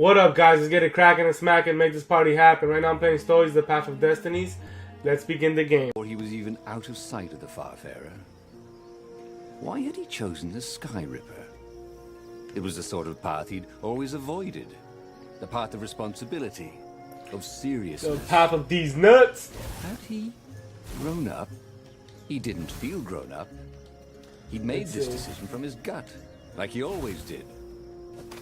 What up, guys? Let's get it cracking and smacking, make this party happen. Right now I'm playing stories, the Path of Destinies. Let's begin the game. Before he was even out of sight of the Farfarer, why had he chosen the Sky Ripper? It was the sort of path he'd always avoided. The path of responsibility, of seriousness. The path of these nuts. Had he grown up? He didn't feel grown up. He'd made this decision from his gut, like he always did.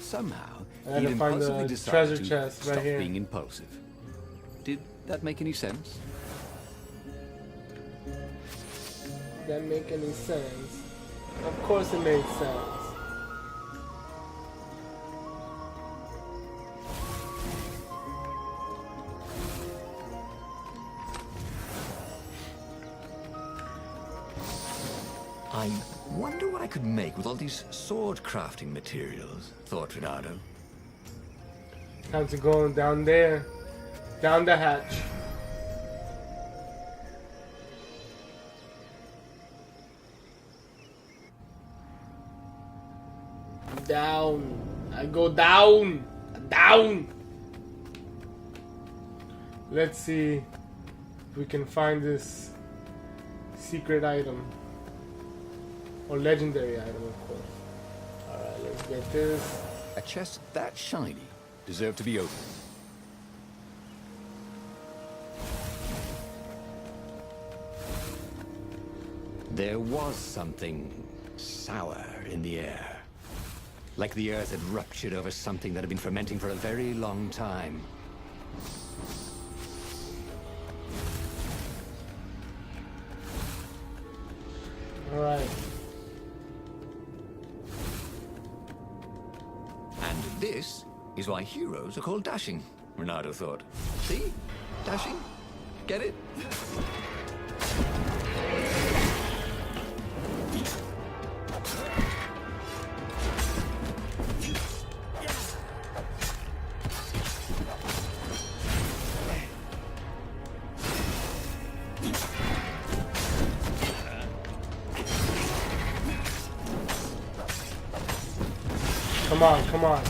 Somehow, he'd impulsively decided to stop being impulsive. Did that make any sense? Did that make any sense? Of course it made sense. I wonder what I could make with all these sword crafting materials, thought Renato. Time to go down there. Down the hatch. Down. I go down. Down. Let's see if we can find this secret item. Or legendary item, of course. Alright, let's get this. A chest that shiny deserved to be opened. There was something sour in the air. Like the earth had ruptured over something that had been fermenting for a very long time. Alright. And this is why heroes are called dashing, Renato thought. See? Dashing? Get it? Come on, come on.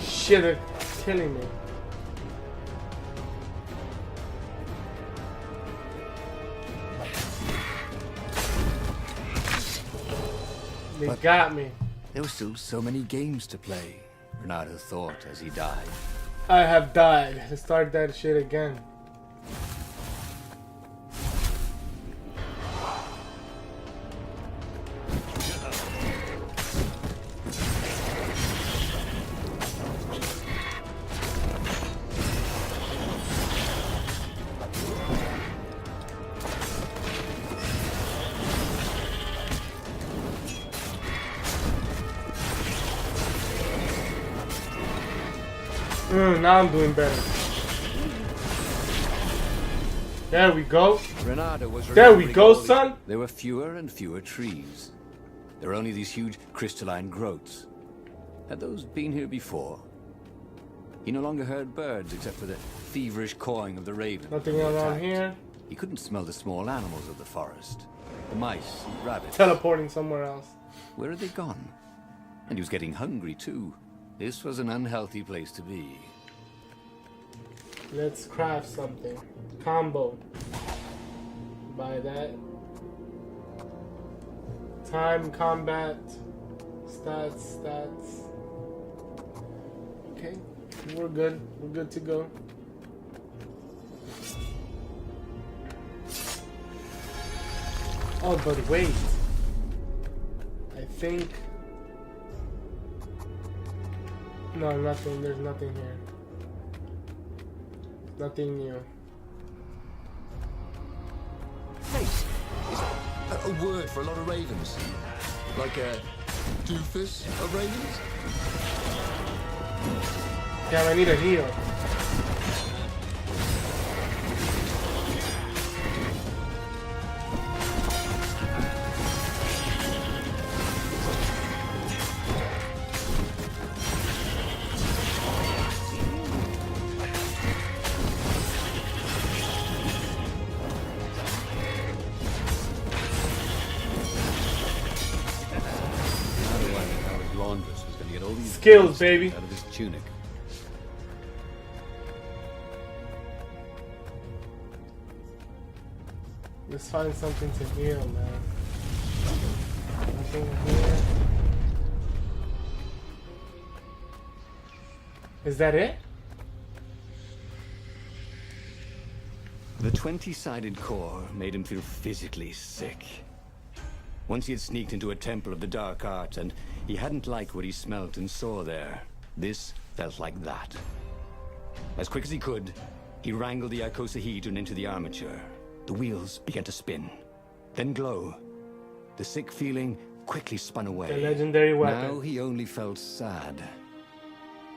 Shit, they're killing me. They got me. There were still so many games to play, Renato thought as he died. I have died. Let's start that shit again. Now I'm doing better. There we go. There we go, son. There were fewer and fewer trees. There were only these huge crystalline growths. Had those been here before? He no longer heard birds except for the feverish cawing of the raven. Nothing around here. He couldn't smell the small animals of the forest. The mice and rabbits. Teleporting somewhere else. Where had they gone? And he was getting hungry too. This was an unhealthy place to be. Let's craft something. Combo. Buy that. Time, combat, stats. Okay, we're good. We're good to go. Oh, but wait. I think... No, nothing. There's nothing here. Nothing new. Hey, is that a word for a lot of ravens? Like a doofus of ravens? Damn, I need a heal. Skills, baby. Out of his tunic. Let's find something to heal, man. Nothing here. Is that it? The 20-sided core made him feel physically sick. Once he had sneaked into a temple of the dark arts, and he hadn't liked what he smelt and saw there. This felt like that. As quick as he could, he wrangled the icosahedron into the armature. The wheels began to spin, then glow. The sick feeling quickly spun away. The legendary weapon. Now he only felt sad.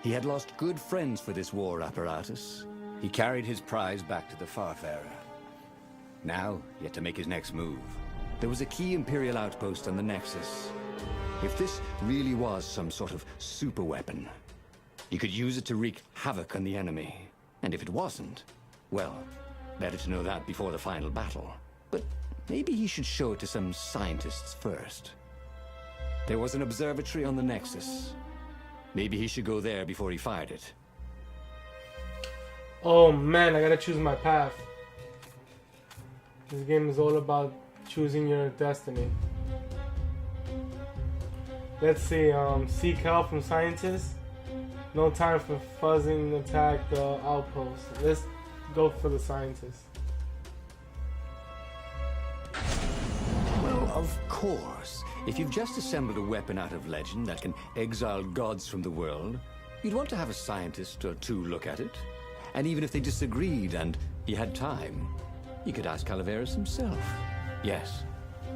He had lost good friends for this war apparatus. He carried his prize back to the Farfarer. Now, he had to make his next move. There was a key Imperial outpost on the Nexus. If this really was some sort of super weapon, he could use it to wreak havoc on the enemy. And if it wasn't, well, better to know that before the final battle. But maybe he should show it to some scientists first. There was an observatory on the Nexus. Maybe he should go there before he fired it. Oh man, I gotta choose my path. This game is all about choosing your destiny. Let's see, seek help from scientists. No time for fuzzing attack the outpost. Let's go for the scientists. Well, of course. If you've just assembled a weapon out of legend that can exile gods from the world, you'd want to have a scientist or two look at it. And even if they disagreed and he had time, he could ask Calaveras himself. Yes,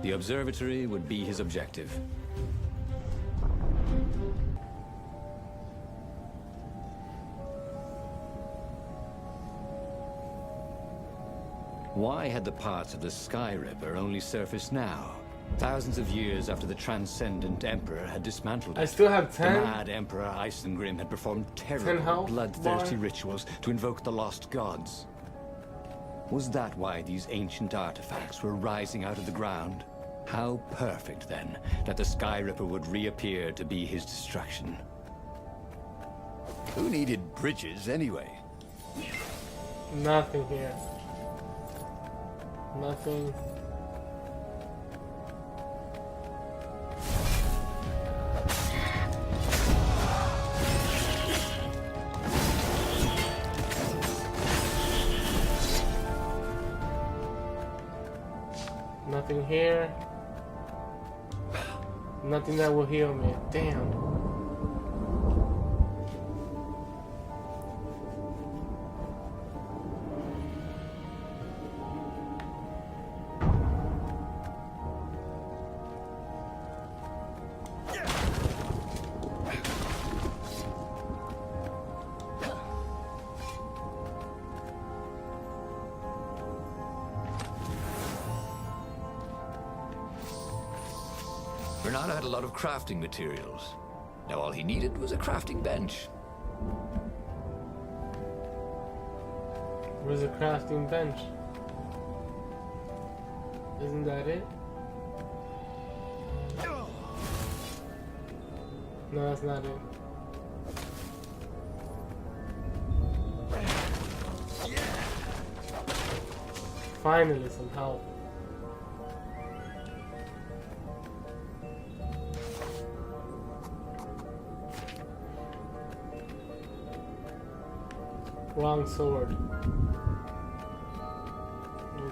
the observatory would be his objective. Why had the parts of the Sky Ripper only surfaced now? Thousands of years after the Transcendent Emperor had dismantled it. I still have 10. The mad Emperor Isengrim had performed terrible, bloodthirsty rituals to invoke the lost gods. Was that why these ancient artifacts were rising out of the ground? How perfect, then, that the Sky Ripper would reappear to be his destruction. Who needed bridges, anyway? Nothing here. Nothing. Nothing here. Nothing that will heal me. Damn. Bernardo had a lot of crafting materials. Now all he needed was a crafting bench. Where's the crafting bench? Isn't that it? No, that's not it. Finally, some help. Wrong sword.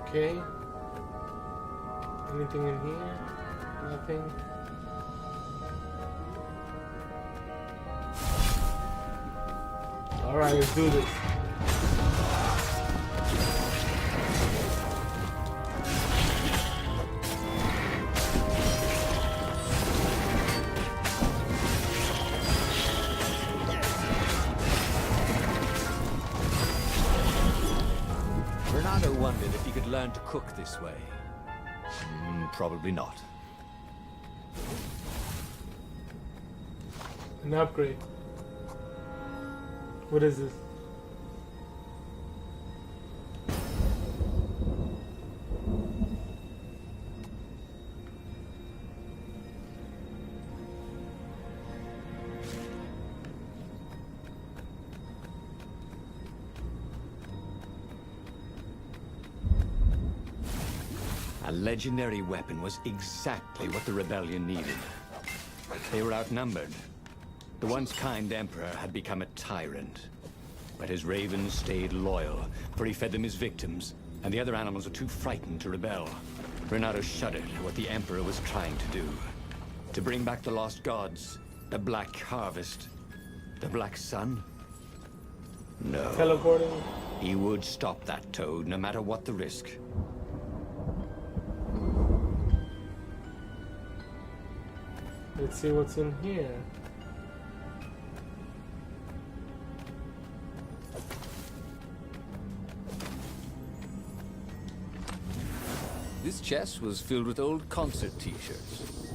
Okay. Anything in here? Nothing. Alright, let's do this. Bernardo wondered if he could learn to cook this way. Probably not. An upgrade. What is this? A legendary weapon was exactly what the rebellion needed. They were outnumbered. The once kind Emperor had become a tyrant. But his ravens stayed loyal, for he fed them his victims, and the other animals were too frightened to rebel. Renato shuddered at what the Emperor was trying to do. To bring back the lost gods, the Black Harvest, the Black Sun? No. Teleporting. He would stop that toad, no matter what the risk. Let's see what's in here. This chest was filled with old concert t-shirts.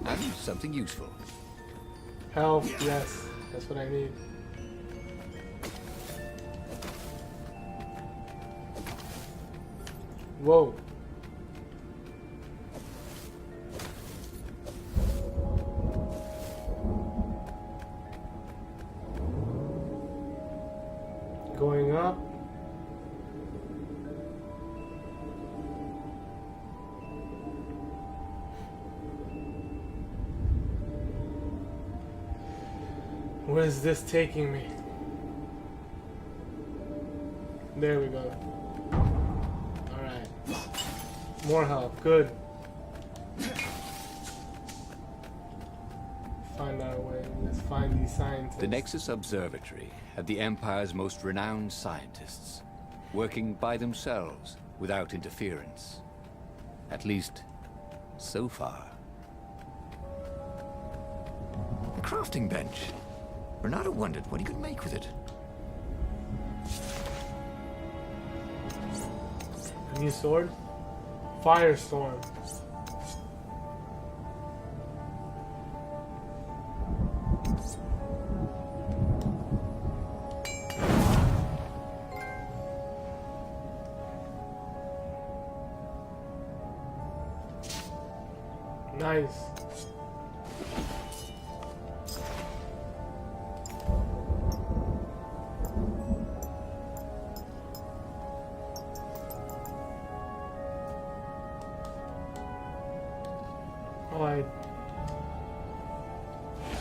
And something useful. Health, yes. That's what I need. Whoa. Going up. Where's this taking me? There we go. Alright. More help. Good. Find our way. Let's find these scientists. The Nexus Observatory had the Empire's most renowned scientists, working by themselves without interference. At least, so far. A crafting bench. Renato wondered what he could make with it. A new sword? Firestorm. Nice. Oh, I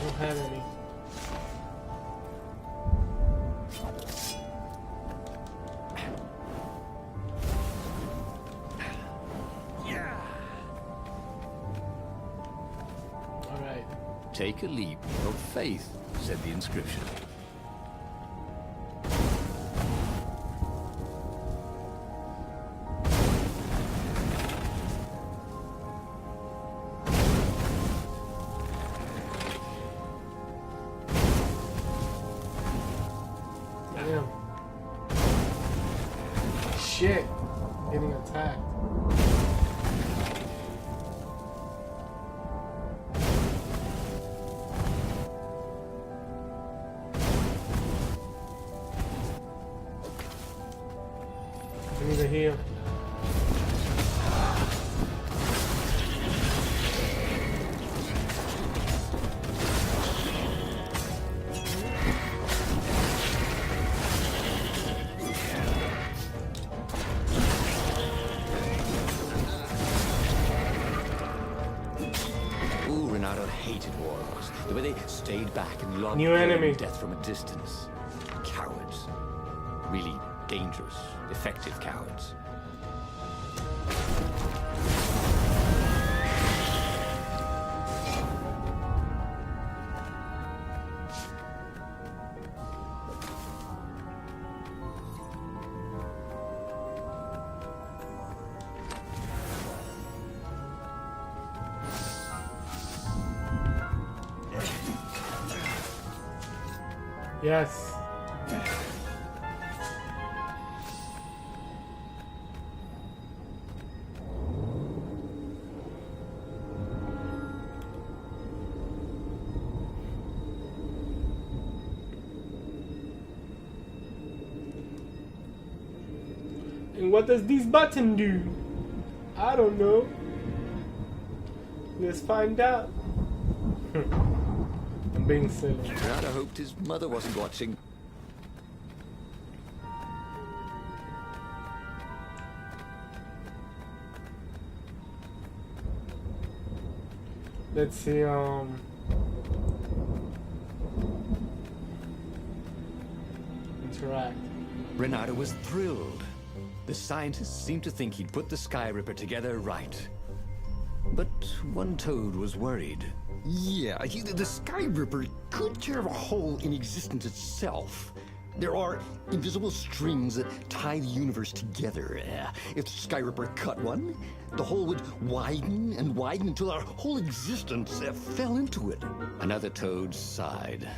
don't have any. Alright. Take a leap of faith, said the inscription. Damn. Shit. Getting attacked. I need to heal. Ooh, Renato hated warlocks. The way they stayed back and logged New enemy. death from a distance. Cowards. Really dangerous, effective cowards. Yes. And what does this button do? I don't know. Let's find out. I'm being silly. Renato hoped his mother wasn't watching. Let's see, interact. Renato was thrilled. The scientists seemed to think he'd put the Sky Ripper together right. But one toad was worried. Yeah, the Sky Ripper could tear a hole in existence itself. There are invisible strings that tie the universe together. If the Sky Ripper cut one, the hole would widen and widen until our whole existence fell into it. Another toad sighed.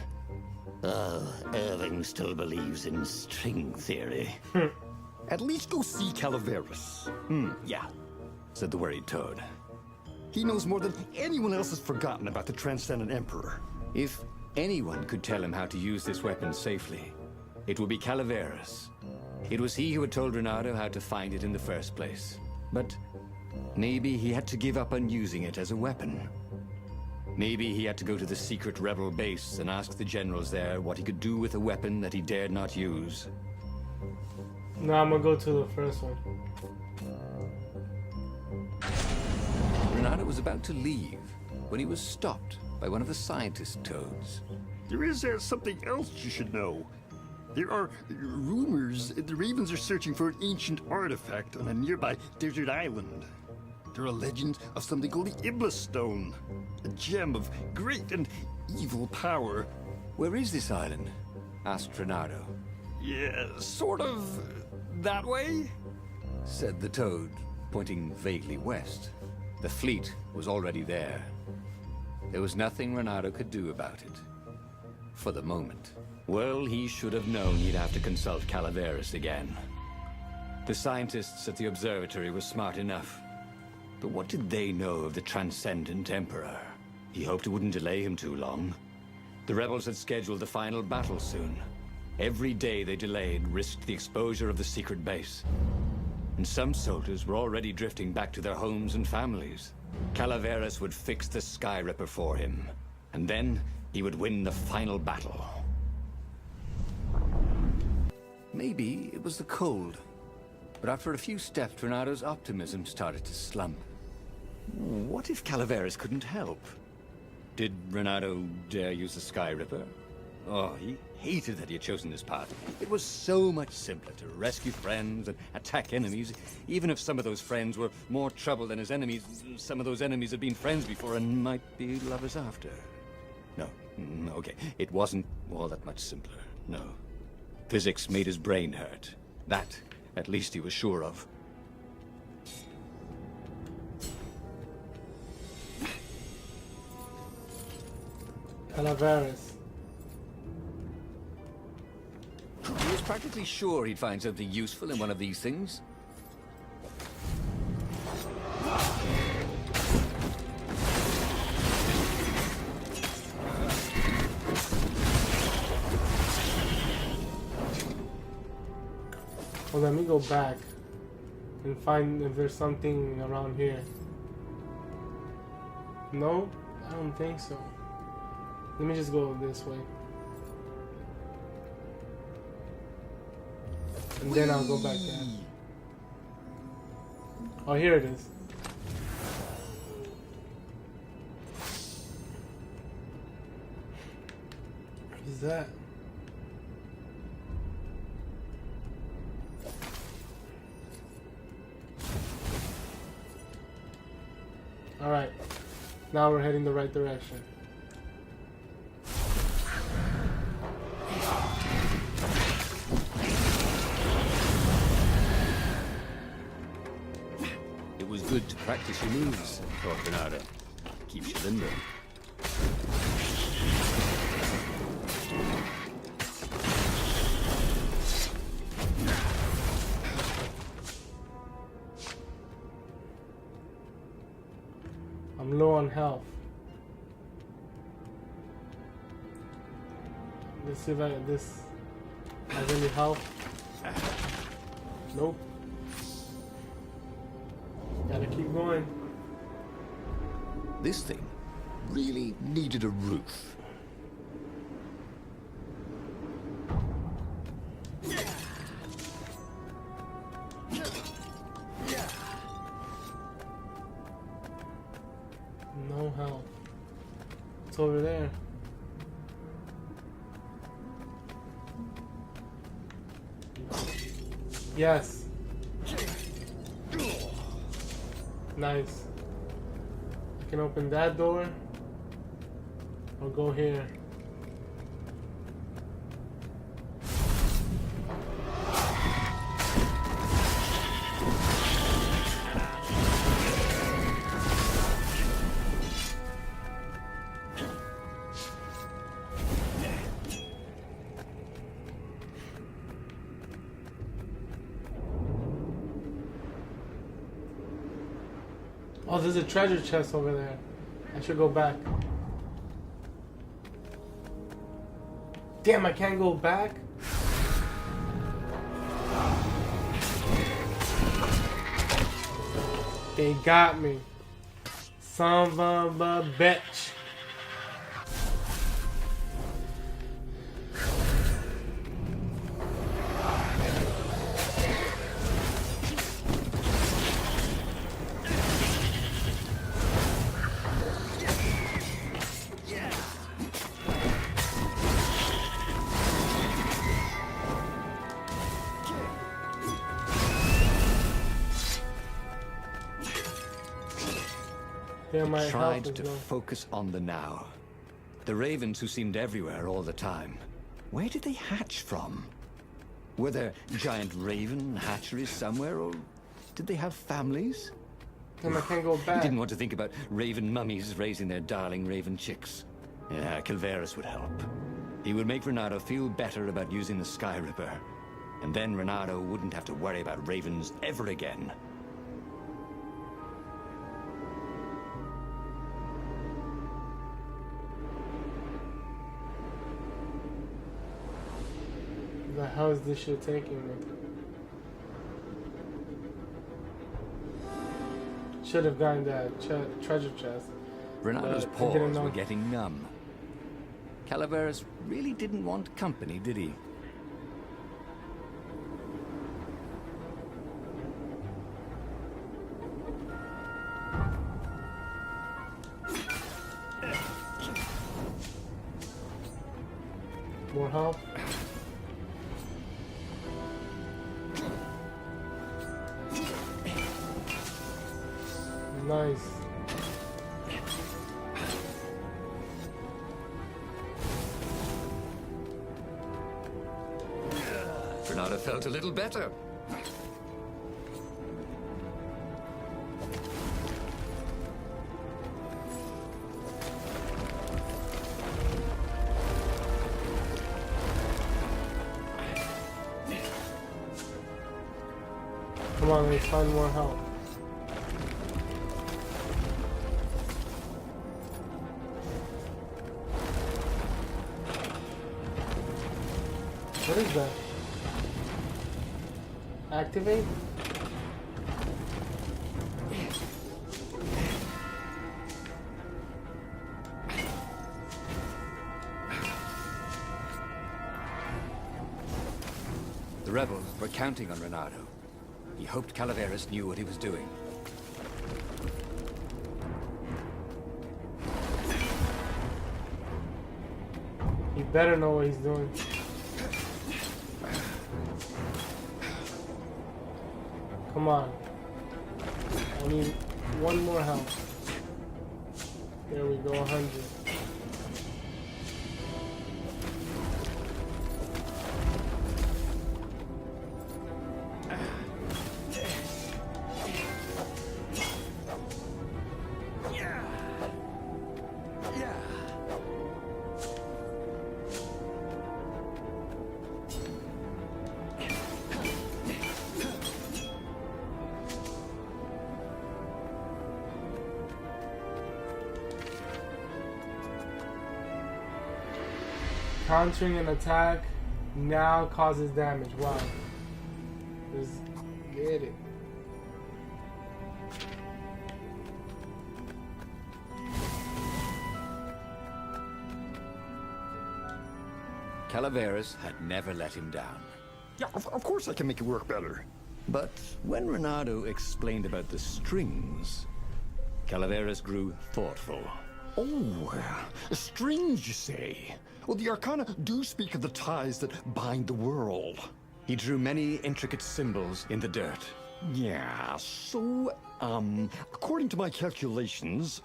Irving still believes in string theory. At least go see Calaveras. Yeah, said the worried toad. He knows more than anyone else has forgotten about the Transcendent Emperor. If anyone could tell him how to use this weapon safely, it would be Calaveras. It was he who had told Renato how to find it in the first place. But maybe he had to give up on using it as a weapon. Maybe he had to go to the secret rebel base and ask the generals there what he could do with a weapon that he dared not use. No, I'm gonna go to the first one. Renato was about to leave when he was stopped by one of the scientist toads. There is something else you should know. There are rumors the Ravens are searching for an ancient artifact on a nearby desert island. There are legends of something called the Iblis Stone, a gem of great and evil power. Where is this island? Asked Renato. Yeah, sort of that way? Said the toad, pointing vaguely west. The fleet was already there. There was nothing Renato could do about it. For the moment. Well, he should have known he'd have to consult Calaveras again. The scientists at the observatory were smart enough. But what did they know of the Transcendent Emperor? He hoped it wouldn't delay him too long. The rebels had scheduled the final battle soon. Every day they delayed risked the exposure of the secret base. And some soldiers were already drifting back to their homes and families. Calaveras would fix the Sky Ripper for him. And then he would win the final battle. Maybe it was the cold. But after a few steps, Renato's optimism started to slump. What if Calaveras couldn't help? Did Renato dare use the Sky Ripper? Oh, he hated that he had chosen this path. It was so much simpler to rescue friends and attack enemies. Even if some of those friends were more trouble than his enemies, some of those enemies had been friends before and might be lovers after. No, okay, it wasn't all that much simpler, no. Physics made his brain hurt. That, at least, he was sure of. Calaveras. He was practically sure he'd find something useful in one of these things. Well, let me go back and find if there's something around here. No, I don't think so. Let me just go this way. And then I'll go back there. Oh, here it is. What is that? Alright. Now we're heading the right direction. It was good to practice your moves, thought Renato. Keeps you limber. I'm low on health. Let's see if this has any health. Nope. Gotta keep going. This thing really needed a roof. No health. What's over there? Yes. Nice. I can open that door. Or go here. Oh, there's a treasure chest over there. I should go back. Damn, I can't go back? They got me. Son of a bitch. He tried to focus on the now. The ravens who seemed everywhere all the time. Where did they hatch from? Were there giant raven hatcheries somewhere, or did they have families? Damn, I can't go back. He didn't want to think about raven mummies raising their darling raven chicks. Yeah, Calvaris would help. He would make Renato feel better about using the Sky Ripper. And then Renato wouldn't have to worry about ravens ever again. The hell is this shit taking me? Should have gotten that treasure chest. Renato's paws were getting numb. Calaveras really didn't want company, did he? More help? Nice. Renato felt a little better. Come on, let's find more help. What is that? Activate? The rebels were counting on Renato. He hoped Calaveras knew what he was doing. He better know what he's doing. Come on. I need one more health. There we go, 100. Countering an attack now causes damage. Wow. Just get it. Calaveras had never let him down. Yeah, of course I can make it work better. But when Renato explained about the strings, Calaveras grew thoughtful. Oh, strings, you say? Well, the Arcana do speak of the ties that bind the world. He drew many intricate symbols in the dirt. Yeah, so, according to my calculations,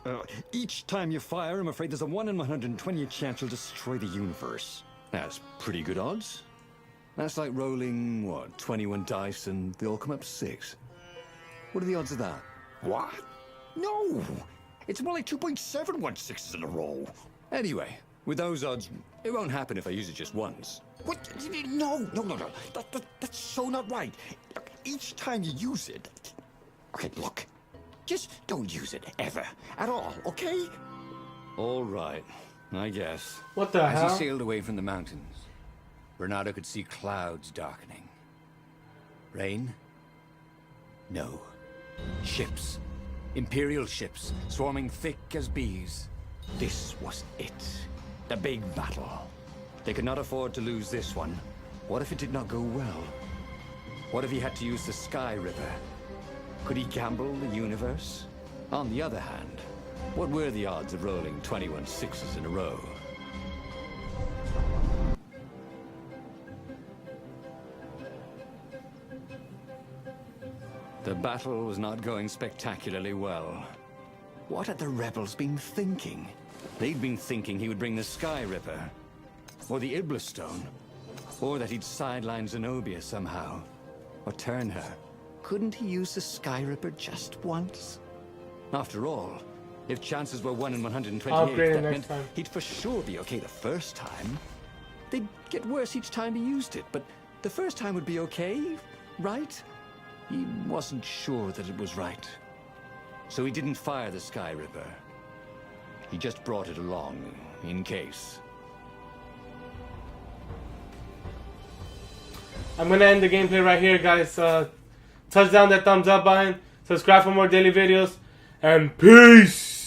each time you fire, I'm afraid there's a 1 in 120 chance you'll destroy the universe. That's pretty good odds. That's like rolling, what, 21 dice and they all come up 6. What are the odds of that? What? No! It's more like 2.716s in a row. Anyway, with those odds, it won't happen if I use it just once. What? No. That's so not right. Each time you use it... Okay, look. Just don't use it, ever. At all, okay? All right, I guess. What the hell? As he sailed away from the mountains, Bernardo could see clouds darkening. Rain? No. Ships. Imperial ships, swarming thick as bees. This was it. The big battle. They could not afford to lose this one. What if it did not go well? What if he had to use the Sky River? Could he gamble the universe? On the other hand, what were the odds of rolling 21 6s in a row? The battle was not going spectacularly well. What had the rebels been thinking? They'd been thinking he would bring the Sky Ripper, or the Iblis Stone, or that he'd sideline Zenobia somehow, or turn her. Couldn't he use the Sky Ripper just once? After all, if chances were 1 in 128, that meant he'd for sure be okay the first time. They'd get worse each time he used it, but the first time would be okay, right? He wasn't sure that it was right. So he didn't fire the Sky Ripper. He just brought it along, in case. I'm gonna end the gameplay right here, guys. Touch down that thumbs up button, subscribe for more daily videos, and peace!